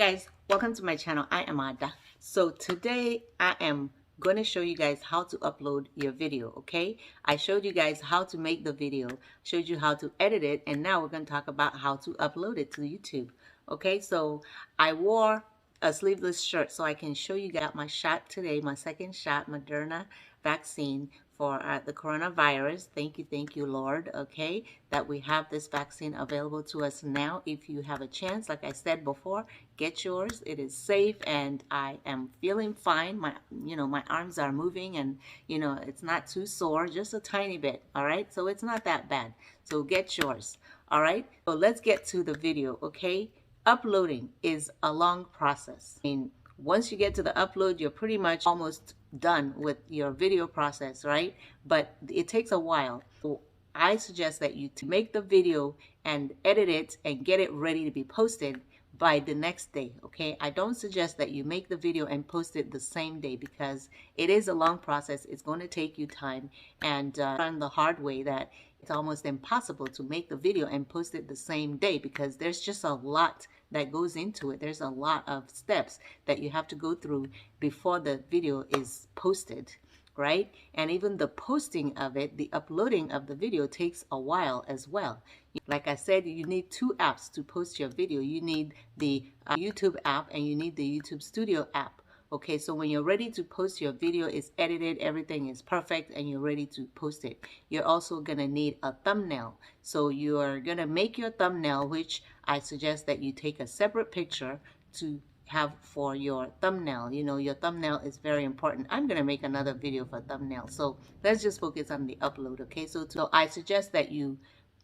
guys, welcome to my channel. I am Ada. So today I am going to show you guys how to upload your video. Okay, I showed you guys how to make the video, showed you how to edit it, and now we're going to talk about how to upload it to YouTube. Okay, so I wore a sleeveless shirt so I can show you guys my shot today, my second shot, Moderna vaccine for the coronavirus. Thank you, Lord, okay, that we have this vaccine available to us now. If you have a chance, like I said before, get yours. It is safe, and I am feeling fine. My arms are moving, and it's not too sore, just a tiny bit. All right, so it's not that bad. So get yours. All right, so let's get to the video. Okay, uploading is a long process. I mean, once you get to the upload, you're pretty much almost done with your video process, right? But it takes a while. So I suggest that you to make the video and edit it and get it ready to be posted by the next day. Okay, I don't suggest that you make the video and post it the same day, because it is a long process. It's going to take you time, and learn the hard way that it's almost impossible to make the video and post it the same day, because there's just a lot that goes into it. There's a lot of steps that you have to go through before the video is posted, right? And even the posting of it, the uploading of the video, takes a while as well. Like I said, you need two apps to post your video. You need the YouTube app, and you need the YouTube Studio app. Okay, so when you're ready to post your video, it's edited, everything is perfect, and you're ready to post it. You're also gonna need a thumbnail. So you're gonna make your thumbnail, which I suggest that you take a separate picture to have for your thumbnail. Your thumbnail is very important. I'm gonna make another video for thumbnail. So let's just focus on the upload, okay? So I suggest that you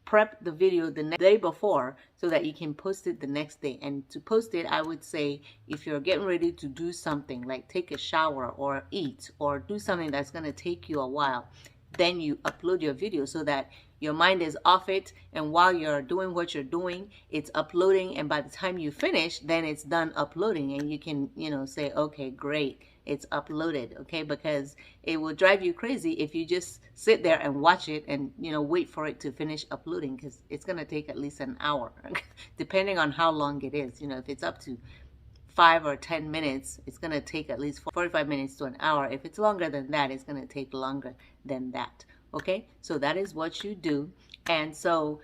prep the video the day before so that you can post it the next day. And to post it, I would say, if you're getting ready to do something like take a shower or eat or do something that's going to take you a while, then you upload your video so that your mind is off it, and while you're doing what you're doing, it's uploading, and by the time you finish, then it's done uploading, and you can say, okay, great, it's uploaded. Okay, because it will drive you crazy if you just sit there and watch it and wait for it to finish uploading, because it's going to take at least an hour depending on how long it is. If it's up to 5 or 10 minutes, it's going to take at least 45 minutes to an hour. If it's longer than that, it's going to take longer than that. Okay, so that is what you do. And so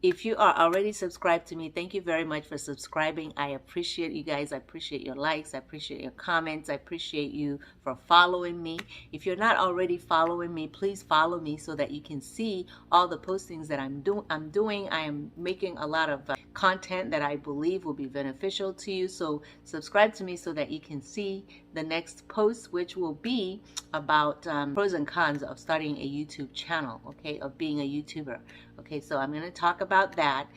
if you are already subscribed to me, thank you very much for subscribing. I appreciate you guys. I appreciate your likes. I appreciate your comments. I appreciate you for following me. If you're not already following me, please follow me so that you can see all the postings that I'm doing. I am making a lot of content that I believe will be beneficial to you. So subscribe to me so that you can see the next post, which will be about pros and cons of starting a YouTube channel, okay, of being a YouTuber. Okay, so I'm going to talk about that.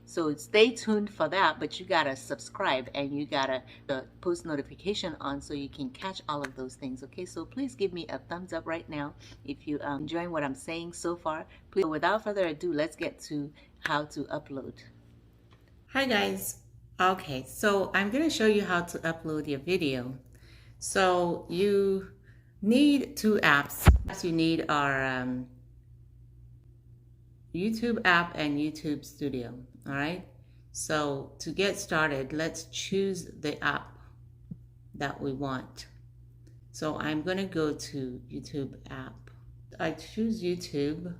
So stay tuned for that, but you got to subscribe, and you got to post notification on so you can catch all of those things. Okay, so please give me a thumbs up right now if you enjoying what I'm saying so far. Please, without further ado, let's get to how to upload. Hi guys. Okay, so I'm going to show you how to upload your video. So you need two apps. You need our YouTube app and YouTube Studio. All right, so to get started, let's choose the app that we want. So I'm going to go to YouTube app. I choose YouTube,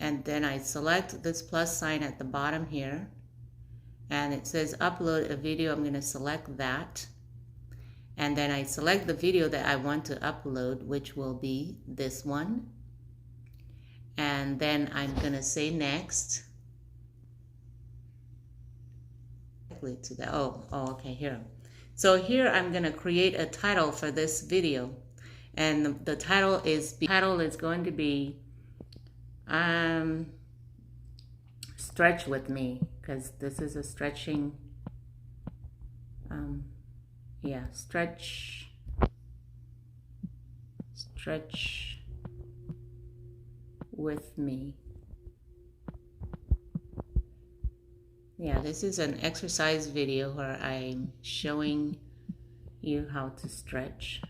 and then I select this plus sign at the bottom here, and it says upload a video. I'm going to select that, and then I select the video that I want to upload, which will be this one. And then I'm going to say next. To the, okay, here. So here I'm going to create a title for this video. And the title is going to be Stretch With Me, because this is a stretching, stretch with me. Yeah, this is an exercise video where I'm showing you how to stretch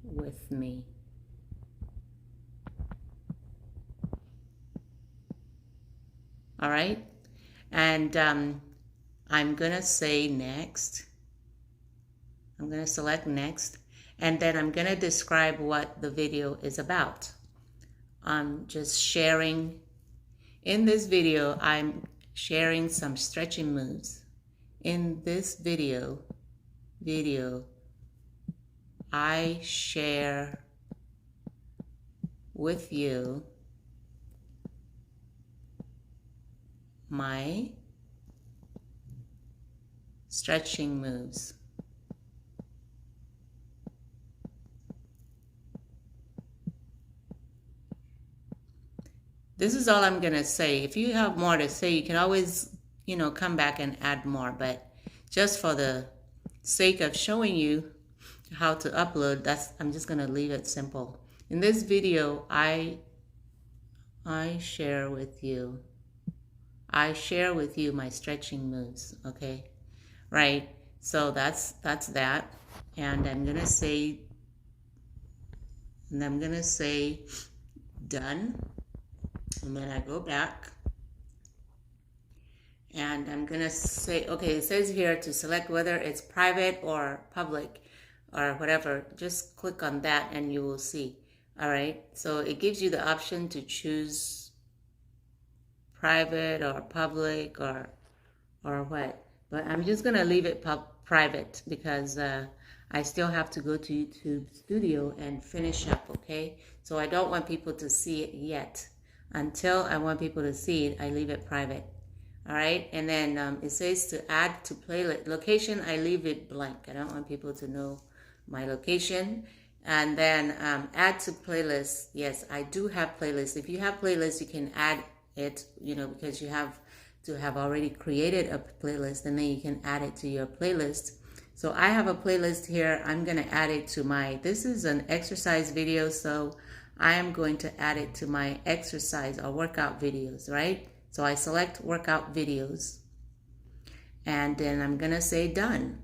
with me. All right, and I'm gonna say next. I'm gonna select next, and then I'm gonna describe what the video is about. I'm just sharing. In this video, I'm sharing some stretching moves. In this video, I share with you my stretching moves. This is all I'm gonna say. If you have more to say, you can always, come back and add more, but just for the sake of showing you how to upload, I'm just gonna leave it simple. In this video, I share with you my stretching moves, okay? Right, so that's that. And I'm gonna say done. And then I go back. And I'm gonna say, okay, it says here to select whether it's private or public or whatever. Just click on that and you will see. All right, so it gives you the option to choose private or public or what. But I'm just gonna leave it private because I still have to go to YouTube Studio and finish up, okay? So I don't want people to see it yet. Until I want people to see it, I leave it private. All right, and then it says to add to playlist. Location, I leave it blank. I don't want people to know my location. And then add to playlist. Yes, I do have playlists. If you have playlists, you can add it, because you have to have already created a playlist, and then you can add it to your playlist. So I have a playlist here. I'm going to add it to this is an exercise video, so I am going to add it to my exercise or workout videos, right? So I select workout videos, and then I'm going to say done.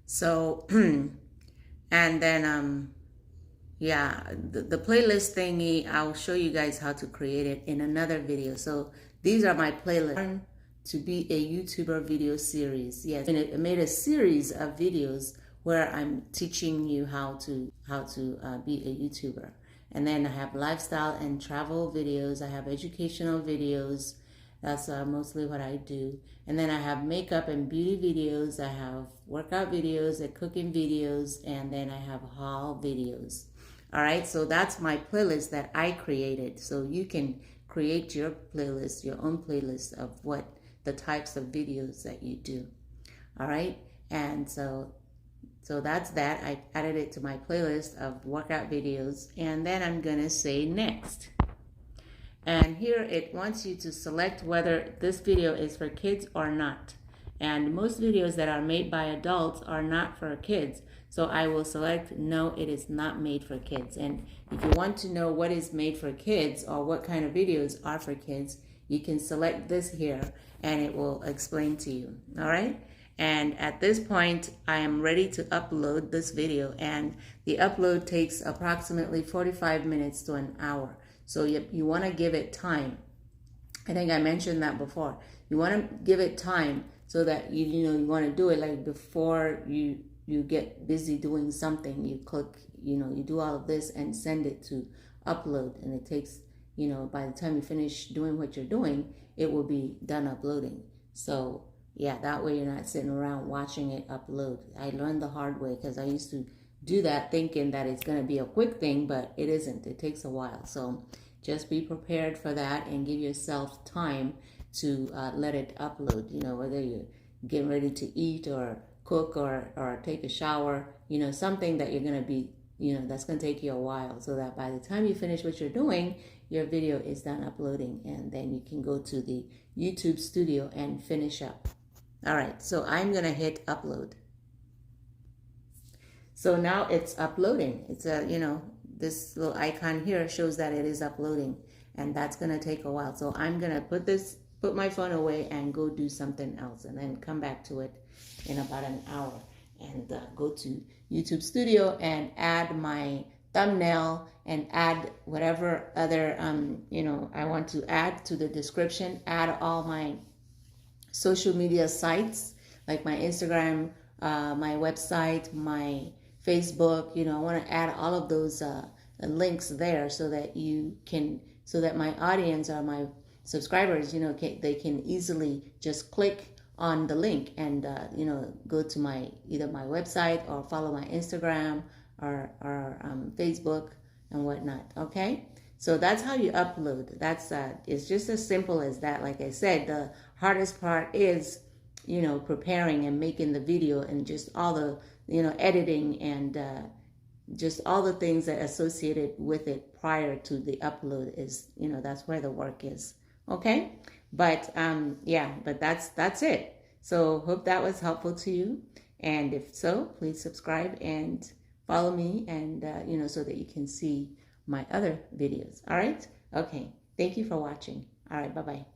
So, and then, yeah, the playlist thingy, I'll show you guys how to create it in another video. So these are my playlists to be a YouTuber video series. Yes, and I made a series of videos where I'm teaching you how to be a YouTuber. And then I have lifestyle and travel videos. I have educational videos. That's mostly what I do. And then I have makeup and beauty videos. I have workout videos and cooking videos. And then I have haul videos. All right, so that's my playlist that I created. So you can create your playlist, your own playlist of what the types of videos that you do. All right, and so that's that. I added it to my playlist of workout videos, and then I'm gonna say next. And here it wants you to select whether this video is for kids or not. And most videos that are made by adults are not for kids. So I will select no, it is not made for kids. And if you want to know what is made for kids or what kind of videos are for kids, you can select this here and it will explain to you. All right? And at this point, I am ready to upload this video, and the upload takes approximately 45 minutes to an hour. So you want to give it time. I think I mentioned that before. You want to give it time so that you want to do it like before you get busy doing something. You click, you do all of this and send it to upload, and it takes, by the time you finish doing what you're doing, it will be done uploading. So yeah, that way you're not sitting around watching it upload. I learned the hard way because I used to do that thinking that it's going to be a quick thing, but it isn't. It takes a while. So just be prepared for that and give yourself time to let it upload, whether you're getting ready to eat or cook or take a shower, something that you're going to be, that's going to take you a while, so that by the time you finish what you're doing, your video is done uploading, and then you can go to the YouTube Studio and finish up. All right, so I'm going to hit upload. So now it's uploading. It's this little icon here shows that it is uploading, and that's going to take a while. So I'm going to put my phone away and go do something else, and then come back to it in about an hour, and go to YouTube Studio and add my thumbnail and add whatever other I want to add to the description, add all my social media sites like my Instagram, my website, my Facebook. I want to add all of those links there so that so that my audience or my subscribers, they can easily just click on the link and go to either my website or follow my Instagram or Facebook and whatnot. Okay. So that's how you upload. It's just as simple as that. Like I said, the hardest part is, preparing and making the video and just all the, editing and just all the things that associated with it prior to the upload is, that's where the work is. Okay. But but that's it. So hope that was helpful to you. And if so, please subscribe and follow me and, so that you can see my other videos. All right. Okay. Thank you for watching. All right. Bye-bye.